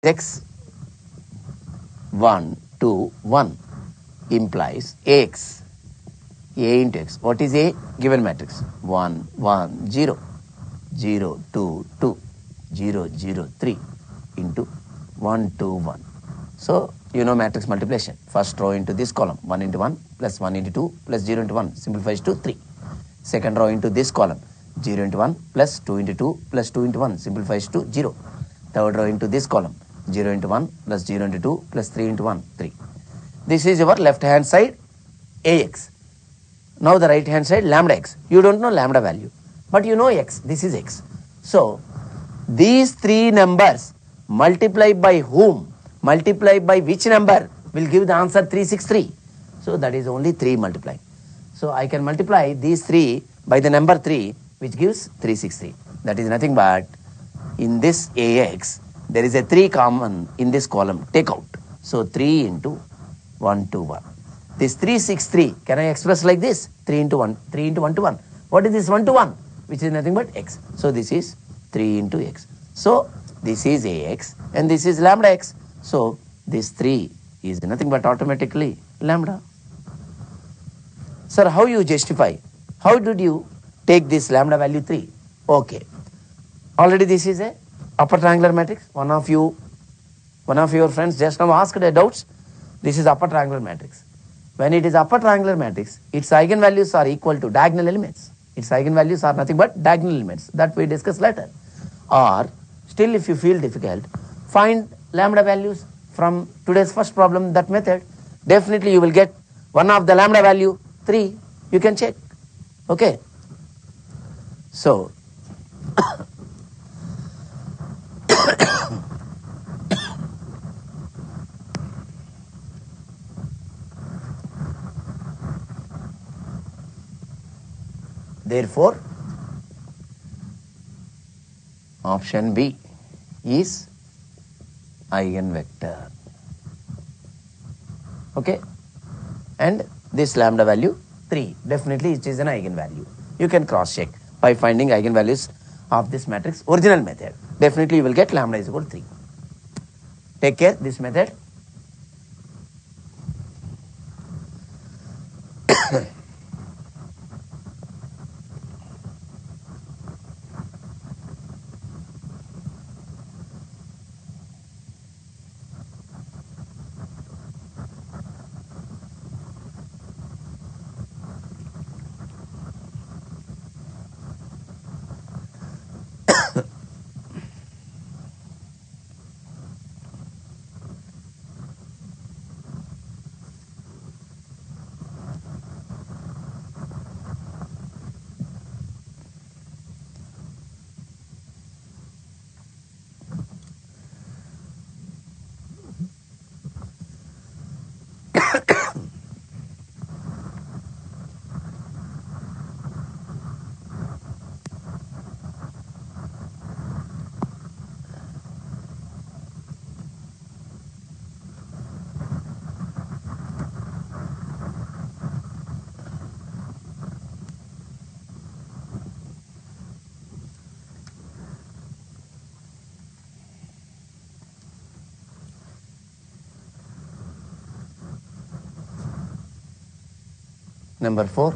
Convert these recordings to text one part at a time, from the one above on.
x 1, 2, 1 implies Ax, A into x. What is A? Given matrix 1, 1, 0, 0, 2, 2, 0, 0, 3 into 1, 2, 1. So, you know matrix multiplication. First row into this column 1 into 1 plus 1 into 2 plus 0 into 1 simplifies to 3. Second row into this column 0 into 1 plus 2 into 2 plus 2 into 1 simplifies to 0. Third row into this column 0 into 1 plus 0 into 2 plus 3 into 1, 3. This is your left hand side Ax. Now the right hand side lambda x. You don't know lambda value, but you know x. This is x. So these three numbers multiplied by whom, multiplied by which number will give the answer 363. So that is only 3 multiplying. So I can multiply these 3 by the number 3, which gives 363. That is nothing but in this Ax there is a 3 common in this column. Take out. So 3 into 1 to 1. This 363 can I express like this? 3 into 1, 3 into 1 to 1. What is this 1 to 1? Which is nothing but x. So this is 3 into x. So this is Ax and this is lambda x. So this 3 is nothing but automatically lambda. Sir, how you justify? How did you take this lambda value 3? Okay. Already this is a upper triangular matrix. One of your friends just now asked a doubts. This is upper triangular matrix. When it is upper triangular matrix, its eigenvalues are equal to diagonal elements. Its eigenvalues are nothing but diagonal elements. That we discuss later. Or still if you feel difficult, find lambda values from today's first problem, that method. Definitely you will get one of the lambda value 3. You can check. Okay. So therefore, option B is eigenvector. Okay. And this lambda value 3, definitely it is an eigenvalue. You can cross check by finding eigenvalues of this matrix original method. Definitely you will get lambda is equal to 3. Take care, this method. Number 4.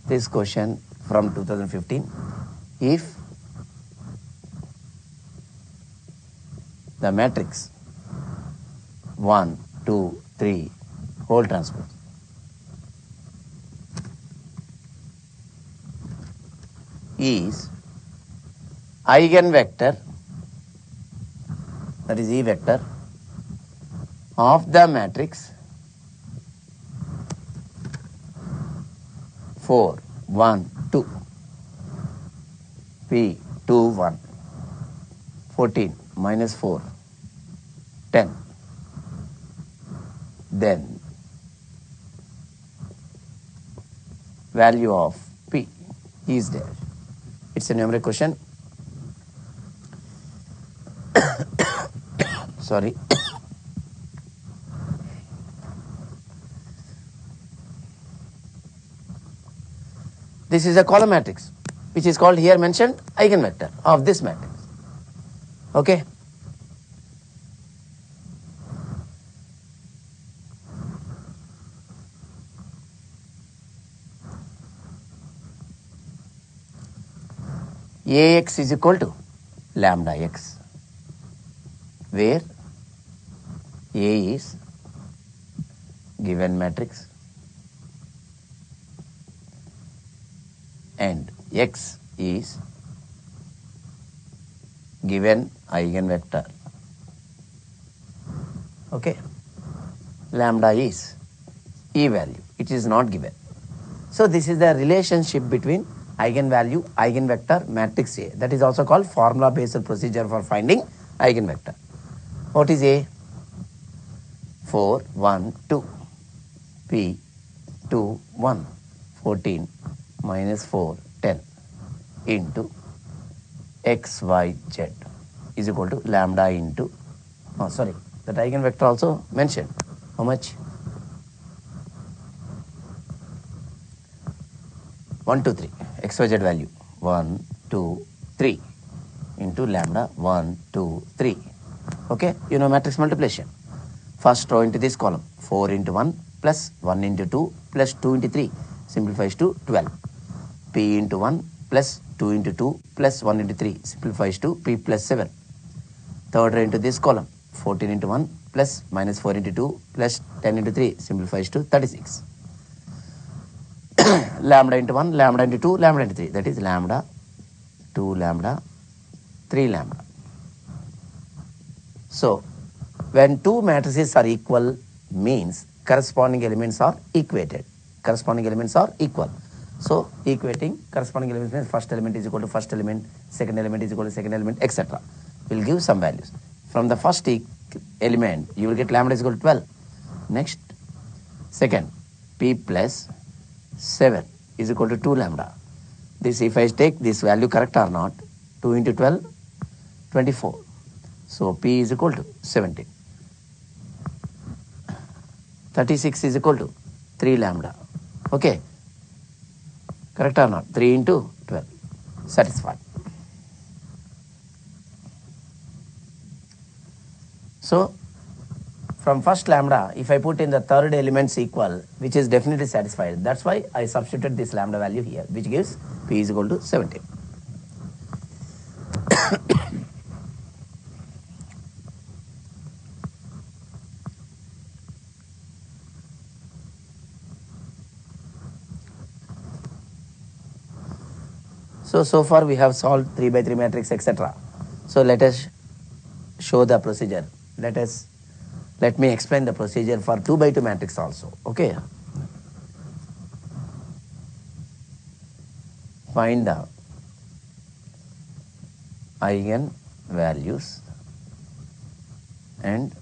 This question from 2015. If the matrix 1, 2, 3 whole transpose is eigenvector, that is E vector, of the matrix 4, 1, 2, P, 2, 1, 14, minus 4, 10, then value of P is there. It's a numeric question. Sorry. This is a column matrix. which is called here mentioned eigenvector of this matrix. Okay. Ax is equal to lambda x, where A is given matrix and x is given eigenvector. Okay. Lambda is E value. It is not given. So this is the relationship between eigenvalue, eigenvector, matrix A. That is also called formula based procedure for finding eigenvector. What is A? 4, 1, 2. P, 2, 1. 14 minus 4, 10 into x, y, z is equal to lambda into, that eigenvector also mentioned. How much? 1, 2, 3. X, y, z value. 1, 2, 3 into lambda 1, 2, 3. Okay, you know matrix multiplication. First row into this column. 4 into 1 plus 1 into 2 plus 2 into 3 simplifies to 12. P into 1 plus 2 into 2 plus 1 into 3 simplifies to P plus 7. Third row into this column. 14 into 1 plus minus 4 into 2 plus 10 into 3 simplifies to 36. Lambda into 1, lambda into 2, lambda into 3. That is lambda, 2 lambda, 3 lambda. So, when two matrices are equal means corresponding elements are equated. Corresponding elements are equal. So, equating corresponding elements means first element is equal to first element, second element is equal to second element, etc. We will give some values. From the first element, you will get lambda is equal to 12. Next, second, P plus 7 is equal to 2 lambda. This, if I take this value correct or not, 2 into 12, 24. So, P is equal to 17. 36 is equal to 3 lambda. Okay. Correct or not? 3 into 12. Satisfied. So, from first lambda, if I put in the third elements equal, which is definitely satisfied. That's why I substituted this lambda value here, which gives P is equal to 17. So far we have solved 3 by 3 matrix, etc. So let us show the procedure. Let me explain the procedure for 2 by 2 matrix also. Okay. Find the eigen values and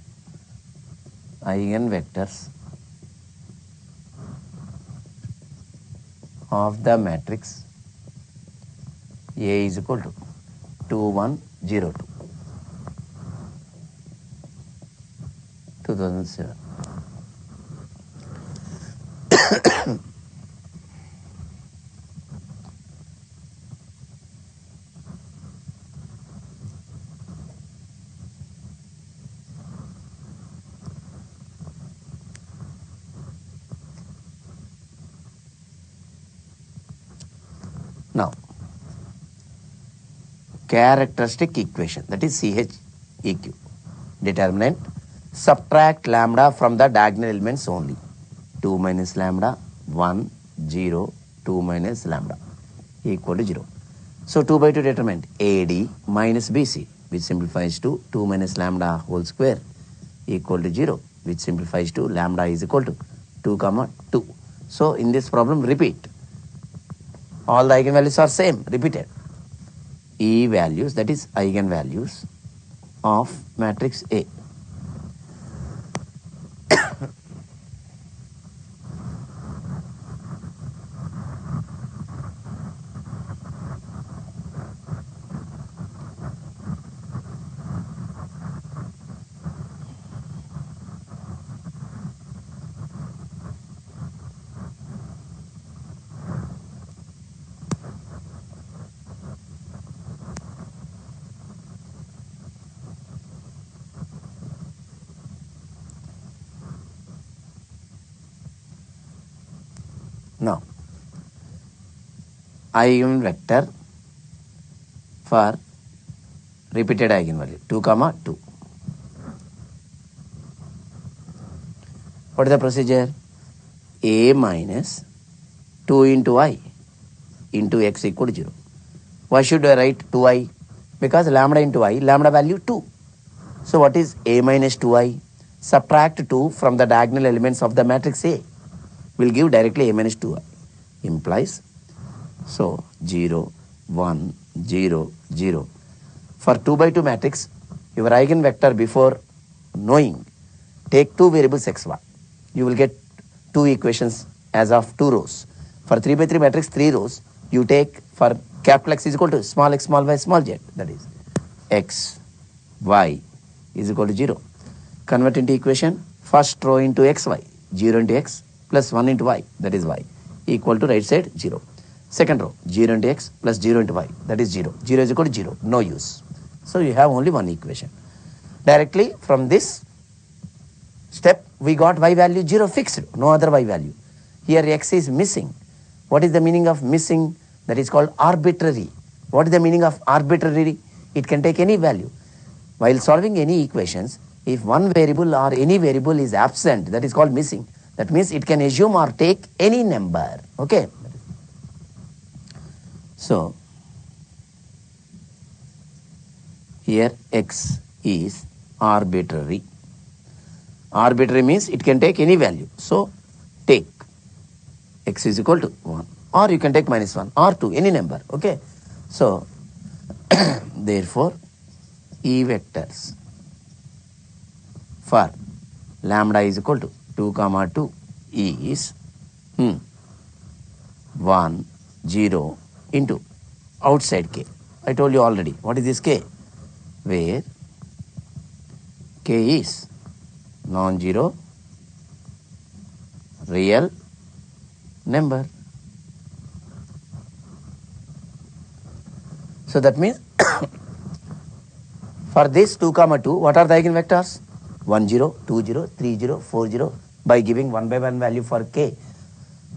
eigenvectors of the matrix A is equal to 2, 1, 0, 2. 2007. Now, characteristic equation, that is CHEQ. Determinant, subtract lambda from the diagonal elements only. 2 minus lambda, 1, 0, 2 minus lambda equal to 0. So 2 by 2 determinant AD minus BC, which simplifies to 2 minus lambda whole square equal to 0, which simplifies to lambda is equal to 2 comma 2. So in this problem, repeat. All the eigenvalues are same, repeated. E values, that is eigenvalues of matrix A. Now, eigenvector for repeated eigenvalue 2, 2. What is the procedure? A minus 2 into I into x equal to 0. Why should I write 2i? Because lambda into I, lambda value 2. So what is A minus 2i? Subtract 2 from the diagonal elements of the matrix A. Will give directly A minus 2i. Implies, so 0, 1, 0, 0. For 2 by 2 matrix, your eigenvector before knowing, take 2 variables x1. You will get 2 equations as of 2 rows. For 3 by 3 matrix, 3 rows, you take for capital X is equal to small x, small y, small z. That is x, y is equal to 0. Convert into equation, first row into xy, 0 into x plus 1 into y, that is y, equal to right side 0. Second row, 0 into x plus 0 into y, that is 0. 0 is equal to 0, no use. So you have only one equation. Directly from this step, we got y value 0 fixed, no other y value. Here x is missing. What is the meaning of missing? That is called arbitrary. What is the meaning of arbitrary? It can take any value. While solving any equations, if one variable or any variable is absent, that is called missing. That means it can assume or take any number. Okay. So, here x is arbitrary. Arbitrary means it can take any value. So, take x is equal to 1. Or you can take minus 1 or 2, any number. Okay. So, therefore, E vectors for lambda is equal to 2, 2 is 1, 0 into outside k. I told you already. What is this k? Where k is non-zero real number. So that means for this 2, 2, what are the eigenvectors? 1, 0, 2, 0, 3, 0, 4, 0. By giving 1 by 1 value for k,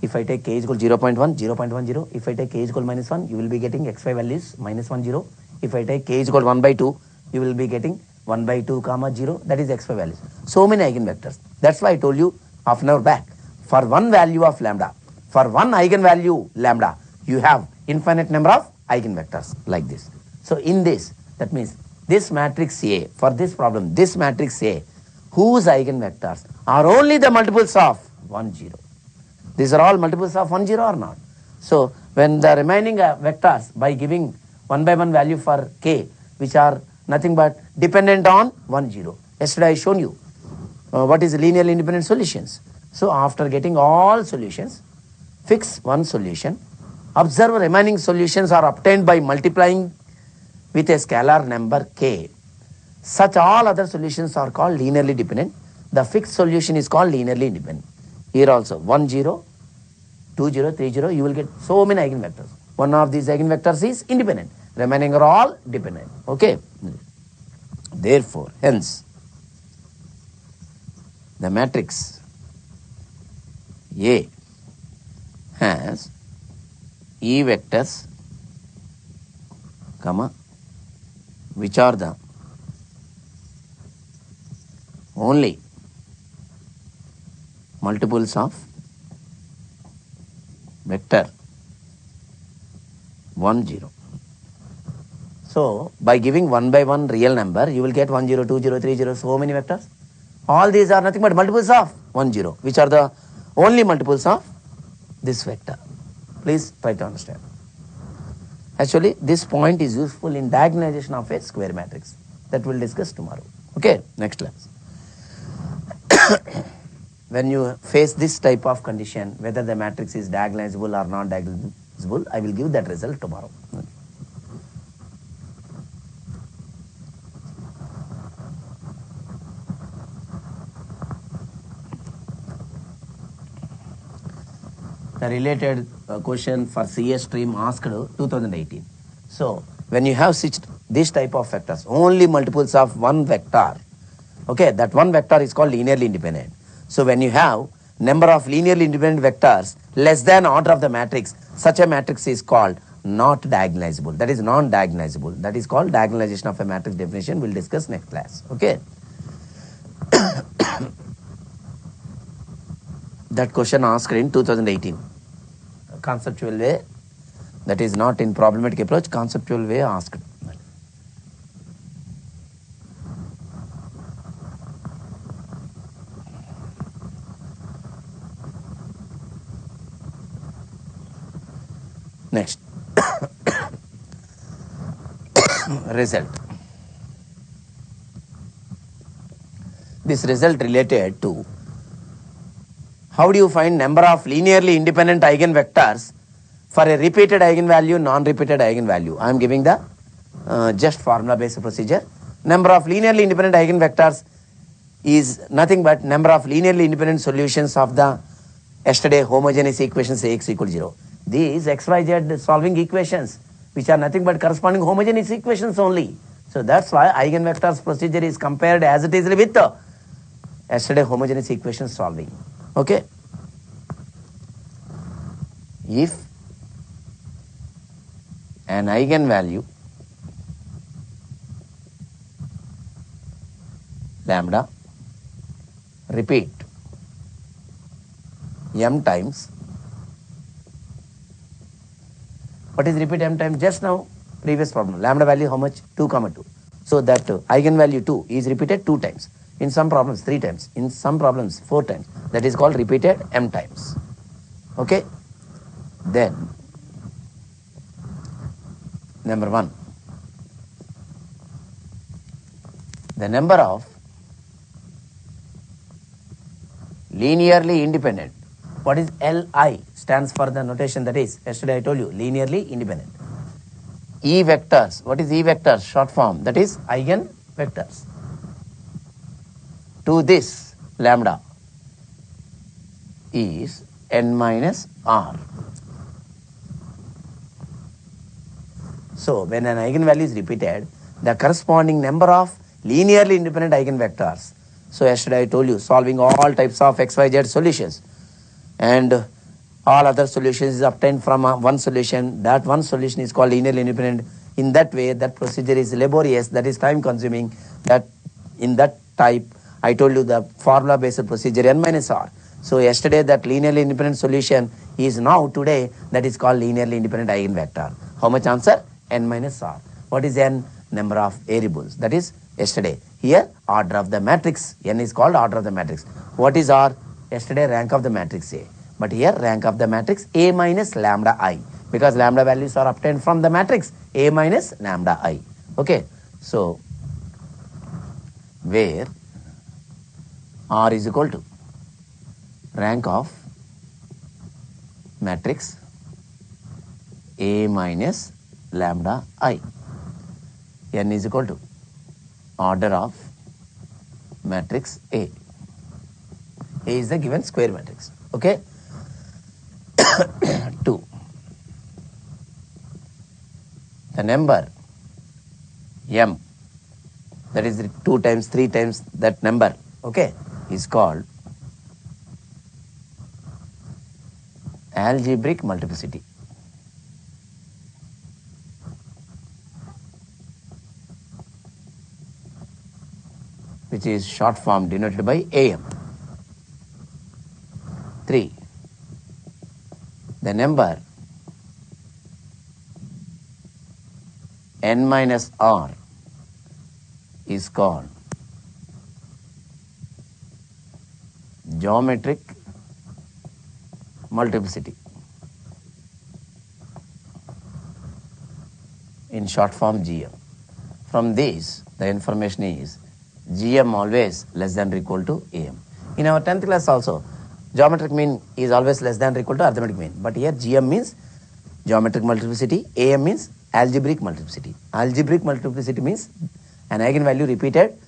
if I take k is equal to 0.1, 0.10, if I take k is equal to minus 1, you will be getting xy values minus 1, 0. If I take k is equal to 1 by 2, you will be getting 1 by 2, 0, that is xy values. So many eigenvectors. That's why I told you half an hour back. For one value of lambda, for one eigenvalue lambda, you have infinite number of eigenvectors like this. So in this, that means this matrix A, for this problem, this matrix A, whose eigenvectors are only the multiples of 1, 0. These are all multiples of 1, 0 or not. So when the remaining vectors, by giving 1 by 1 value for k, which are nothing but dependent on 1, 0. Yesterday I shown you what is linearly independent solutions. So after getting all solutions, fix one solution. Observe remaining solutions are obtained by multiplying with a scalar number k. Such all other solutions are called linearly dependent. The fixed solution is called linearly independent. Here also 1, 0, 2, 0, 3, 0, you will get so many eigenvectors. One of these eigenvectors is independent. Remaining are all dependent. Okay. Therefore, hence, the matrix A has E vectors, comma, which are the only multiples of vector 1, 0. So, by giving 1 by 1 real number, you will get 1, 0, 2, 0, 3, 0, so many vectors. All these are nothing but multiples of 1, 0, which are the only multiples of this vector. Please try to understand. Actually, this point is useful in diagonalization of a square matrix. That we'll discuss tomorrow. Okay, next class. When you face this type of condition, whether the matrix is diagonalizable or not diagonalizable, I will give that result tomorrow. Okay. The related question for CS stream asked 2018. So, when you have this type of vectors, only multiples of one vector, okay, that one vector is called linearly independent. So, when you have number of linearly independent vectors less than order of the matrix, such a matrix is called not diagonalizable. That is non-diagonalizable. That is called diagonalization of a matrix definition. We'll discuss next class. Okay. That question asked in 2018. Conceptual way. That is not in problematic approach. Conceptual way asked. Next. Result. This result related to how do you find number of linearly independent eigenvectors for a repeated eigenvalue, non-repeated eigenvalue. I am giving the just formula based procedure. Number of linearly independent eigenvectors is nothing but number of linearly independent solutions of the yesterday homogeneous equations Ax equal 0. These xyz solving equations which are nothing but corresponding homogeneous equations only. So that's why eigenvectors procedure is compared as it is with yesterday homogeneous equations solving. Okay. If an eigenvalue lambda repeat m times. What is repeat m times? Just now previous problem. Lambda value how much? 2, 2. So that eigenvalue 2 is repeated 2 times. In some problems 3 times. In some problems 4 times. That is called repeated m times. Okay. Then number 1. The number of linearly independent. What is Li? Stands for the notation that is, yesterday I told you, linearly independent. E vectors. What is E vectors? Short form. That is eigen vectors. To this lambda is n minus r. So when an eigenvalue is repeated, the corresponding number of linearly independent eigenvectors. So yesterday I told you, solving all types of xyz solutions and all other solutions is obtained from one solution. That one solution is called linearly independent. In that way, that procedure is laborious, that is time consuming. That in that type, I told you the formula based procedure n minus r. So yesterday that linearly independent solution is now today that is called linearly independent eigenvector. How much answer? N minus r. What is n? Number of variables. That is yesterday. Here order of the matrix. N is called order of the matrix. What is r? Yesterday rank of the matrix A. But here rank of the matrix A minus lambda I. Because lambda values are obtained from the matrix A minus lambda I. Okay. So where r is equal to rank of matrix A minus lambda I. N is equal to order of matrix A. A is the given square matrix. Okay. 2. The number m, that is 2 times, 3 times that number, okay, is called algebraic multiplicity. Which is short form denoted by AM. 3. The number n minus r is called geometric multiplicity. In short form GM. From this, the information is GM always less than or equal to AM. In our 10th class also, geometric mean is always less than or equal to arithmetic mean. But here GM means geometric multiplicity, AM means algebraic multiplicity. Algebraic multiplicity means an eigenvalue repeated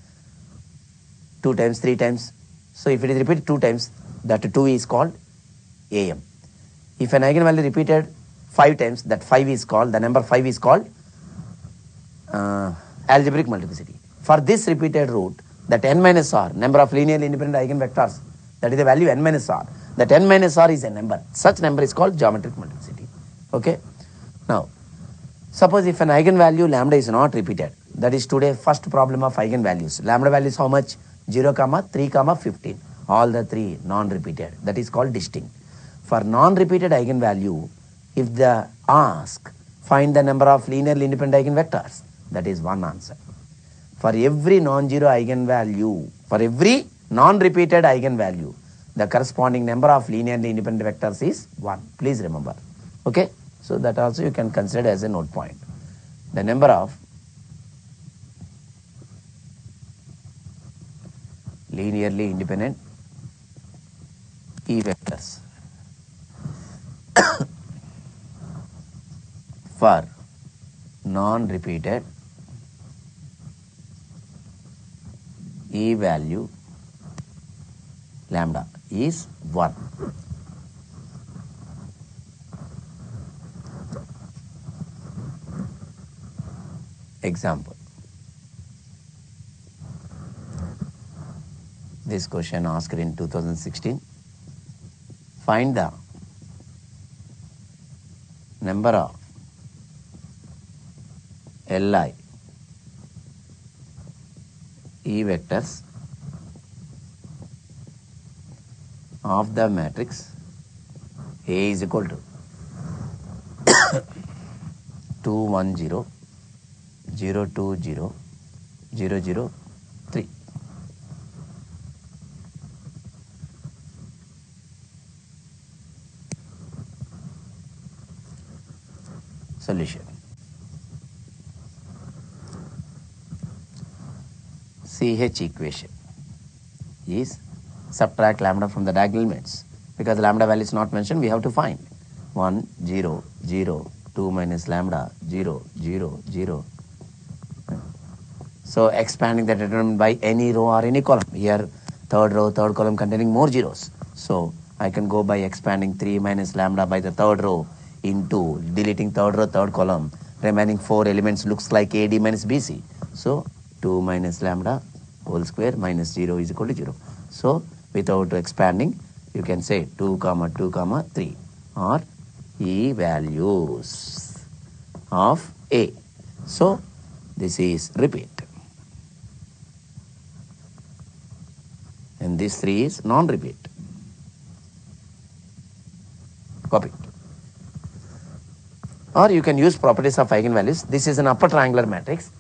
2 times, 3 times. So if it is repeated 2 times, that 2 is called AM. If an eigenvalue repeated 5 times, that 5 is called, the number 5 is called algebraic multiplicity. For this repeated root, that n minus r, number of linearly independent eigenvectors That is the value n minus r. That n minus r is a number. Such number is called geometric multiplicity. Okay. Now, suppose if an eigenvalue lambda is not repeated, that is today first problem of eigenvalues. Lambda value is how much? 0, 3, 15. All the three non-repeated. That is called distinct. For non-repeated eigenvalue, if the ask find the number of linearly independent eigenvectors, that is one answer. For every non-zero eigenvalue, for every non-repeated eigenvalue, the corresponding number of linearly independent vectors is 1. Please remember. Okay? So that also you can consider as a note point. The number of linearly independent E vectors for non-repeated E value lambda is 1. Example. This question asked in 2016. Find the number of Li E vectors of the matrix A is equal to 2, 1, 0, 0, 2, 0, 0, 0, 3. Solution. CH equation is subtract lambda from the diagonal elements. Because lambda value is not mentioned, we have to find 1, 0, 0, 2 minus lambda, 0, 0, 0. So expanding that determined by any row or any column. Here, third row, third column containing more zeros. So I can go by expanding 3 minus lambda by the third row into deleting third row, third column. Remaining 4 elements looks like AD minus BC. So 2 minus lambda whole square minus 0 is equal to 0. So without expanding, you can say 2, 2, 3 are E values of A. So this is repeat. And this 3 is non-repeat. Copy it. Or you can use properties of eigenvalues. This is an upper triangular matrix.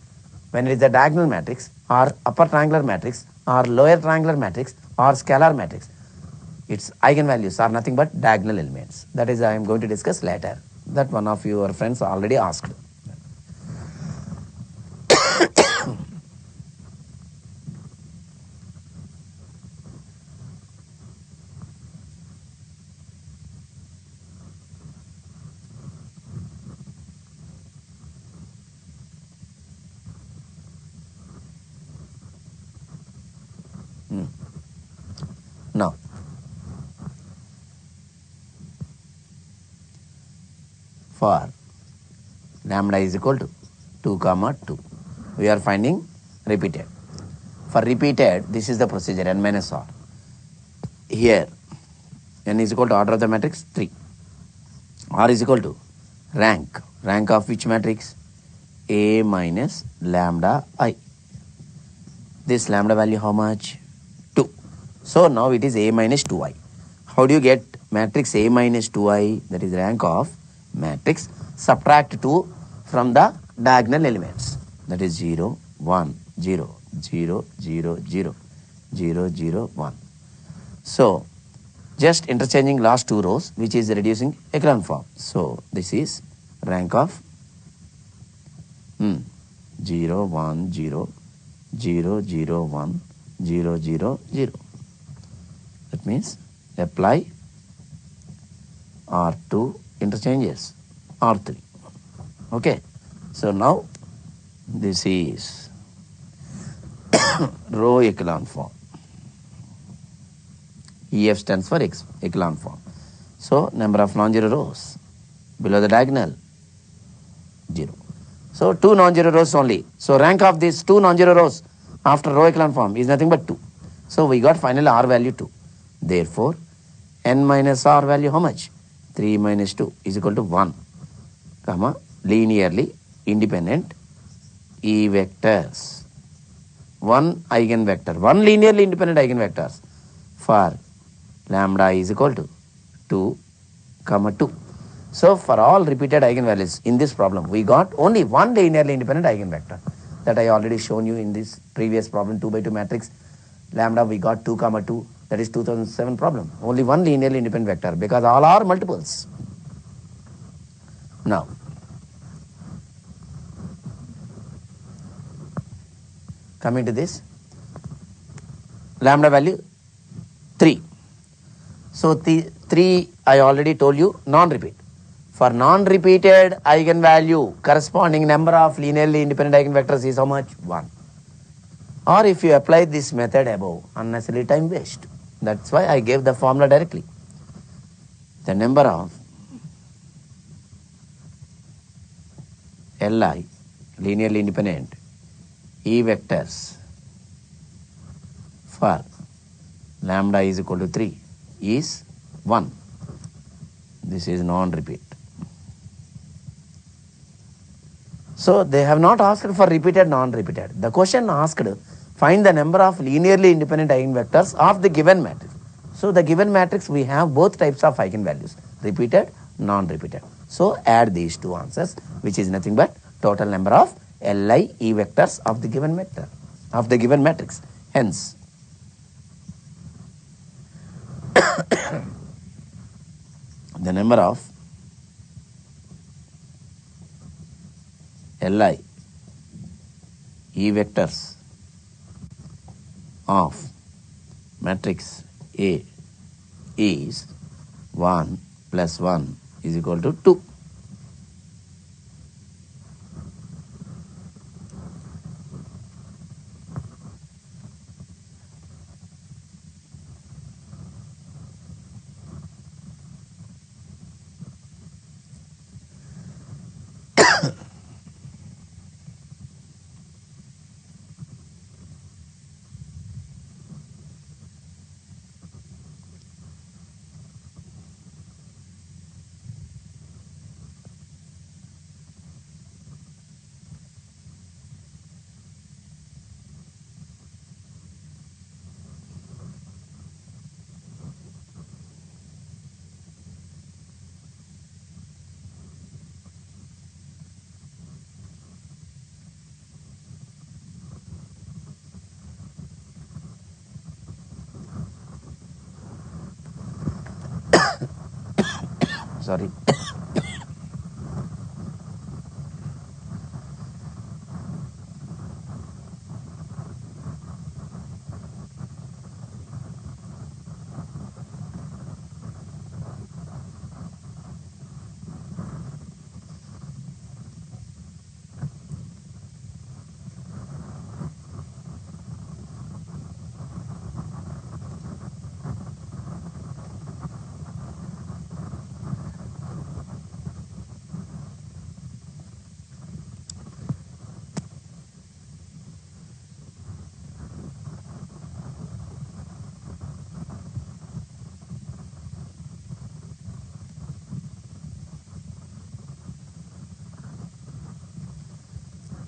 When it is a diagonal matrix or upper triangular matrix or lower triangular matrix or scalar matrix, its eigenvalues are nothing but diagonal elements. That is I am going to discuss later. That one of your friends already asked. Now, for lambda is equal to 2, 2, we are finding repeated. For repeated, this is the procedure n minus r. Here, n is equal to order of the matrix 3. R is equal to rank. Rank of which matrix? A minus lambda I. This lambda value how much? 2. So now it is A minus 2i. How do you get matrix A minus 2i? That is rank of matrix. Subtract 2 from the diagonal elements. That is 0, 1, 0, 0, 0, 0, 0, 0, 1. So just interchanging last 2 rows, which is reducing echelon form. So this is rank of 0, 1, 0, 0, 0, 1, 0, 0, 0. That means apply R2 interchanges R3. Okay. So now this is row echelon form. EF stands for echelon form. So number of non-zero rows below the diagonal 0. So 2 non-zero rows only. So rank of these 2 non-zero rows after row echelon form is nothing but 2. So we got finally R value 2. Therefore, n minus r value how much? 3 minus 2 is equal to 1, comma, linearly independent E vectors. One eigenvector, one linearly independent eigenvectors for lambda is equal to 2, comma 2. So for all repeated eigenvalues in this problem, we got only one linearly independent eigenvector that I already shown you in this previous problem, 2 by 2 matrix. Lambda we got 2, comma 2, that is 2007 problem. Only one linearly independent vector because all are multiples. Now, coming to this, lambda value 3. So the 3 I already told you non-repeat. For non-repeated eigenvalue, corresponding number of linearly independent eigenvectors is how much? 1. Or if you apply this method above, unnecessary time waste. That's why I gave the formula directly. The number of Li, linearly independent E vectors for lambda is equal to 3 is 1. This is non-repeat. So they have not asked for repeated, non-repeated. The question asked, find the number of linearly independent eigenvectors of the given matrix. So the given matrix we have both types of eigenvalues, repeated, non-repeated. So add these two answers, which is nothing but total number of Li E vectors of the given vector, of the given matrix. Hence, the number of Li E vectors of matrix A is 1 plus 1 is equal to 2. Sorry.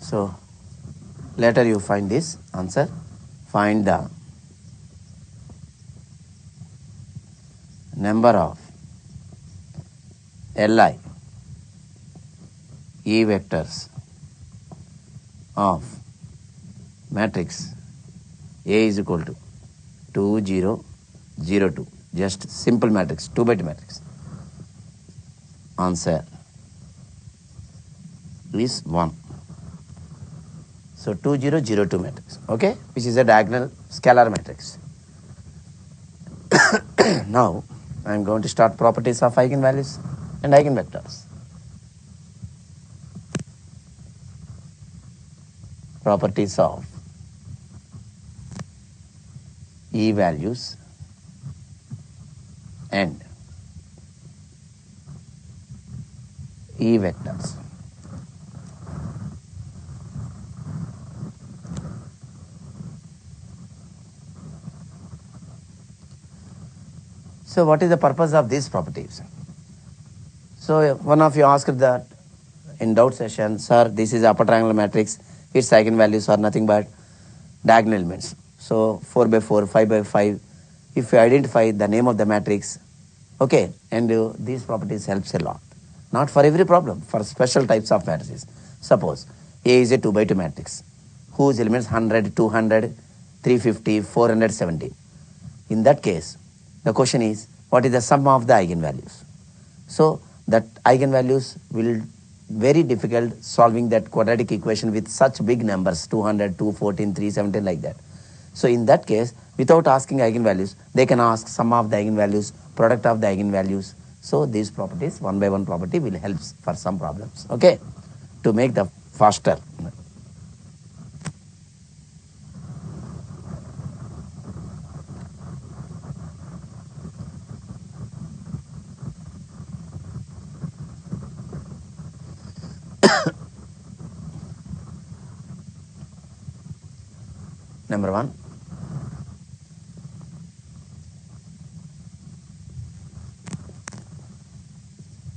So later you find this answer. Find the number of Li E vectors of matrix A is equal to 2, 0, 0, 2. Just simple matrix, 2 by 2 matrix. Answer is 1. So 2, 0, 0, 2 matrix, okay, which is a diagonal scalar matrix. Now I am going to start properties of eigenvalues and eigenvectors. Properties of E values and E vectors. So what is the purpose of these properties? So one of you asked that in doubt session, sir, this is upper triangular matrix, its eigenvalues are nothing but diagonal elements. So 4 by 4, 5 by 5, if you identify the name of the matrix, okay, and these properties helps a lot. Not for every problem, for special types of matrices. Suppose A is a 2 by 2 matrix, whose elements 100, 200, 350, 470. In that case, the question is, what is the sum of the eigenvalues? So that eigenvalues will very difficult solving that quadratic equation with such big numbers, 200, 214, 317 like that. So in that case, without asking eigenvalues, they can ask sum of the eigenvalues, product of the eigenvalues. So these properties, one by one property will help for some problems, okay, to make the faster. Number 1,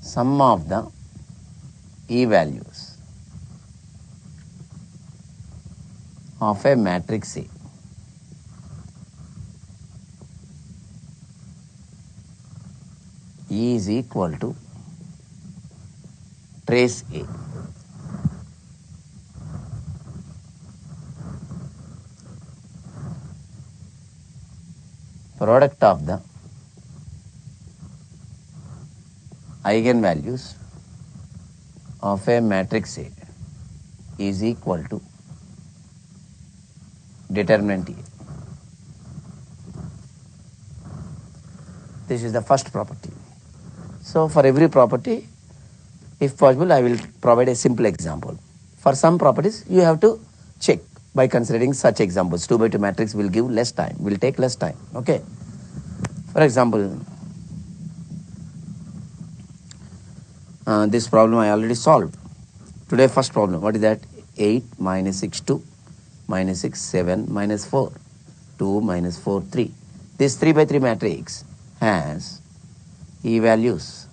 sum of the e-values of a matrix A is equal to trace A. Product of the eigenvalues of a matrix A is equal to determinant A. This is the first property. So for every property, if possible, I will provide a simple example. For some properties, you have to check by considering such examples. 2 by 2 matrix will give less time, will take less time, okay. For example, this problem I already solved. Today first problem, what is that? 8 minus 6, 2, minus 6, 7, minus 4, 2, minus 4, 3. This 3 by 3 matrix has e-values.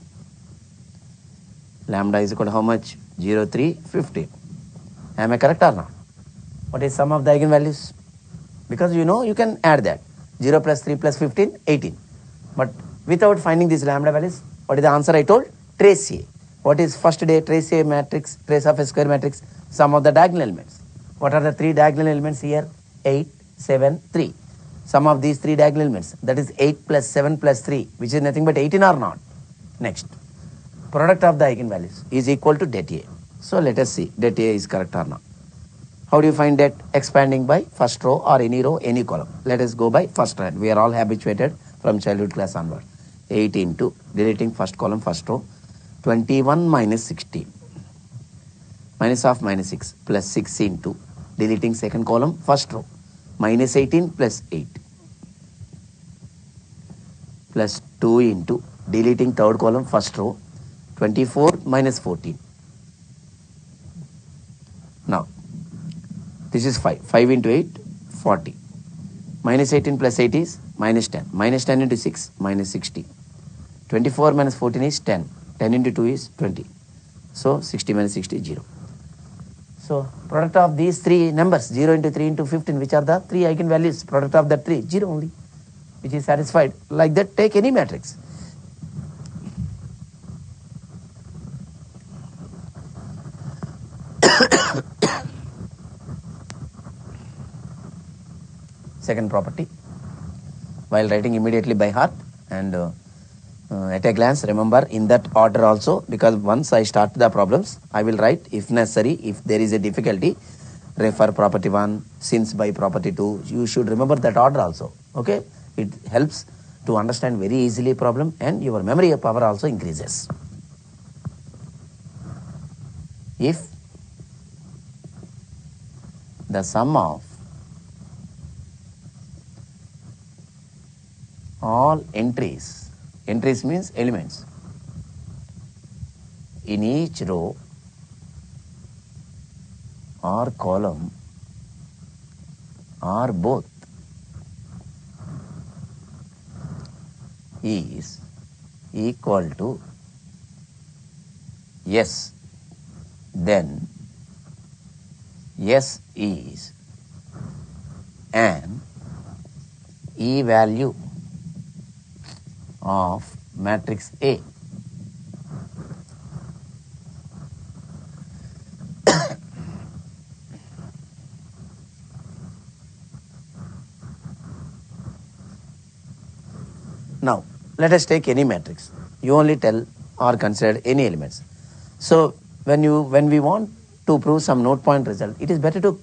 Lambda is equal to how much? 0, 3, 15. Am I correct or not? What is sum of the eigenvalues? Because you know you can add that. 0 plus 3 plus 15, 18. But without finding these lambda values, what is the answer I told? Trace A. What is first day trace A matrix, trace of a square matrix? Sum of the diagonal elements. What are the 3 diagonal elements here? 8, 7, 3. Sum of these 3 diagonal elements, that is 8 plus 7 plus 3, which is nothing but 18 or not? Next, product of the eigenvalues is equal to det A. So let us see det A is correct or not. How do you find that? Expanding by first row or any row, any column. Let us go by first row. We are all habituated from childhood class onward. 8 into, deleting first column, first row, 21 minus 16. Minus of minus 6 plus 6 into, deleting second column, first row, minus 18 plus 8. Plus 2 into, deleting third column, first row, 24 minus 14. Now, this is 5. 5 into 8, 40. Minus 18 plus 8 is minus 10. Minus 10 into 6, minus 60. 24 minus 14 is 10. 10 into 2 is 20. So, 60 minus 60 is 0. So, product of these 3 numbers, 0 into 3 into 15, which are the 3 eigenvalues, product of that 3, 0 only, which is satisfied. Like that, take any matrix. Second property, while writing immediately by heart and at a glance, remember in that order also, because once I start the problems, I will write if necessary. If there is a difficulty, refer property 1, since by property 2. You should remember that order also, okay. It helps to understand very easily problem, and your memory power also increases. If the sum of all entries means elements, in each row or column or both is equal to S, then S is an E value of matrix A. Now, let us take any matrix. You only tell or consider any elements. So, when we want to prove some node point result, it is better to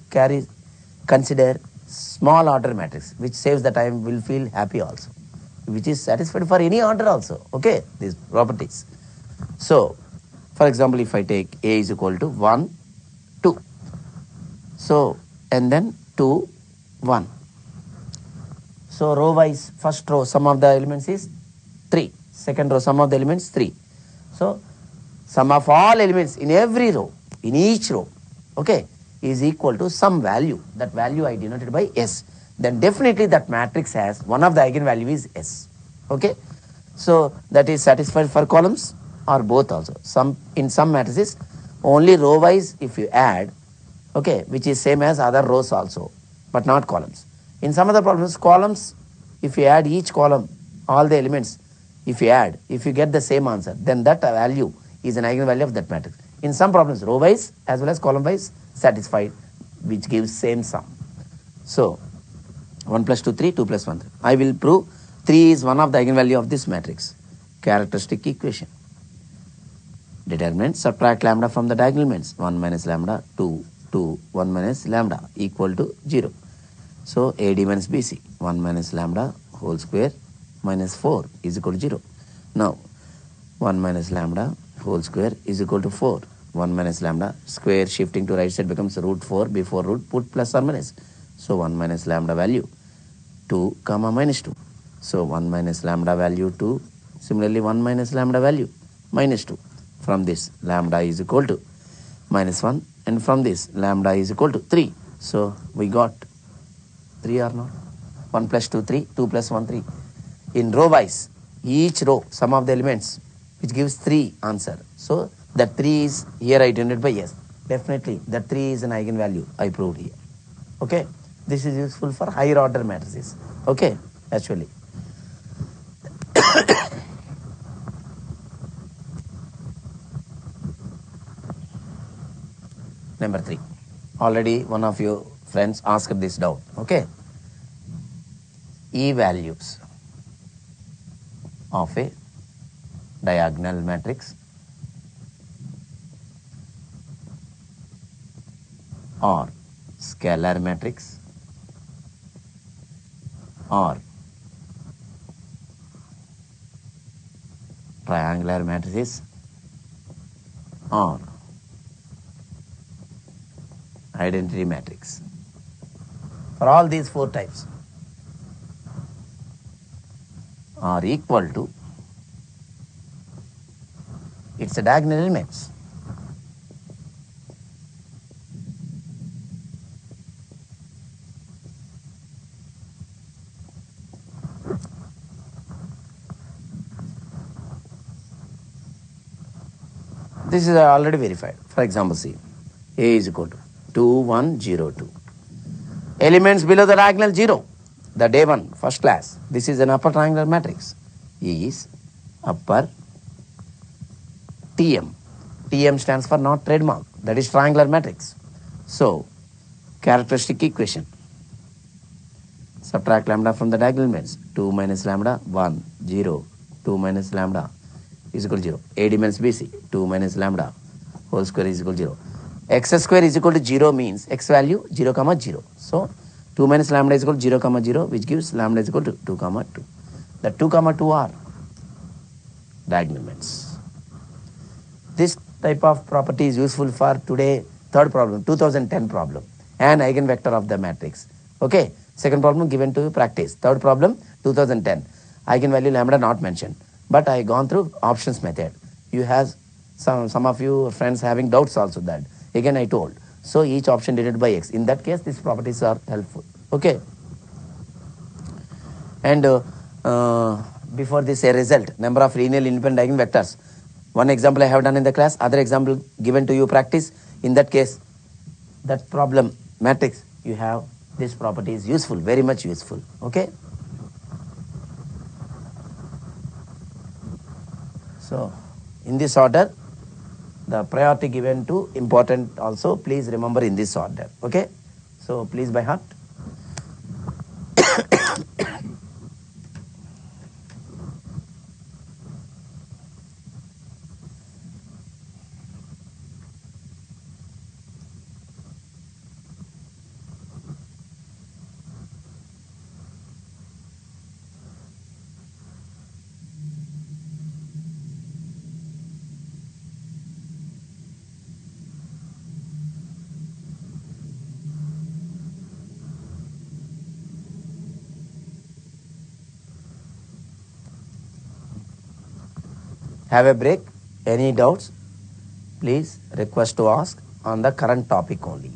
consider small order matrix, which saves the time, will feel happy also, which is satisfied for any order also. Okay, these properties. So, for example, if I take A is equal to 1, 2. So, and then 2, 1. So, row wise, first row sum of the elements is 3. Second row sum of the elements 3. So, sum of all elements in every row, in each row, okay, is equal to some value. That value I denoted by S. Then definitely that matrix has one of the eigenvalue is S. Okay. So, that is satisfied for columns or both also. In some matrices, only row wise if you add, okay, which is same as other rows also, but not columns. In some other problems, columns, if you add each column, all the elements, if you get the same answer, then that value is an eigenvalue of that matrix. In some problems, row wise as well as column wise satisfied, which gives same sum. So, 1 plus 2, 3, 2 plus 1, 3. I will prove 3 is one of the eigenvalue of this matrix. Characteristic equation. Determinant, subtract lambda from the diagonal elements. 1 minus lambda, 2, 2, 1 minus lambda equal to 0. So, AD minus BC, 1 minus lambda whole square minus 4 is equal to 0. Now, 1 minus lambda whole square is equal to 4. 1 minus lambda square shifting to right side becomes root 4. Before root, put plus or minus. So, 1 minus lambda value 2 comma minus 2. So, 1 minus lambda value 2. Similarly, 1 minus lambda value minus 2. From this, lambda is equal to minus 1. And from this, lambda is equal to 3. So, we got 3 or not? 1 plus 2, 3. 2 plus 1, 3. In row wise, each row, sum of the elements, which gives 3 answer. So, that 3 is here I denoted by S. Definitely, that 3 is an eigenvalue I proved here. Okay. This is useful for higher order matrices. Okay. Actually. Number 3. Already one of your friends asked this doubt. Okay. E values of a diagonal matrix or scalar matrix or triangular matrices or identity matrix. For all these 4 types are equal to its diagonal elements. This is already verified. For example, see, A is equal to 2, 1, 0, 2. Elements below the diagonal 0. The day 1, first class. This is an upper triangular matrix. Is upper TM. TM stands for not trademark. That is triangular matrix. So, characteristic equation. Subtract lambda from the diagonal elements. 2 minus lambda, 1, 0. 2 minus lambda is equal to 0. AD minus BC, 2 minus lambda whole square is equal to 0. X square is equal to 0 means x value 0 comma 0. So, 2 minus lambda is equal to 0 comma 0, which gives lambda is equal to 2 comma 2. The 2 comma 2 are diagonal elements. This type of property is useful for today, third problem, 2010 problem, and eigenvector of the matrix. Okay, second problem given to practice. Third problem, 2010, eigenvalue lambda not mentioned, but I gone through options method. You have some of you friends having doubts also that. Again, I told. So, each option denoted by x. In that case, these properties are helpful. Okay. And before this a result, number of linearly independent eigenvectors. One example I have done in the class, other example given to you practice. In that case, that problem matrix, you have this property is useful, very much useful. Okay. So in this order, the priority given to important also, please remember in this order. Okay. So please by heart. Have a break. Any doubts? Please request to ask on the current topic only.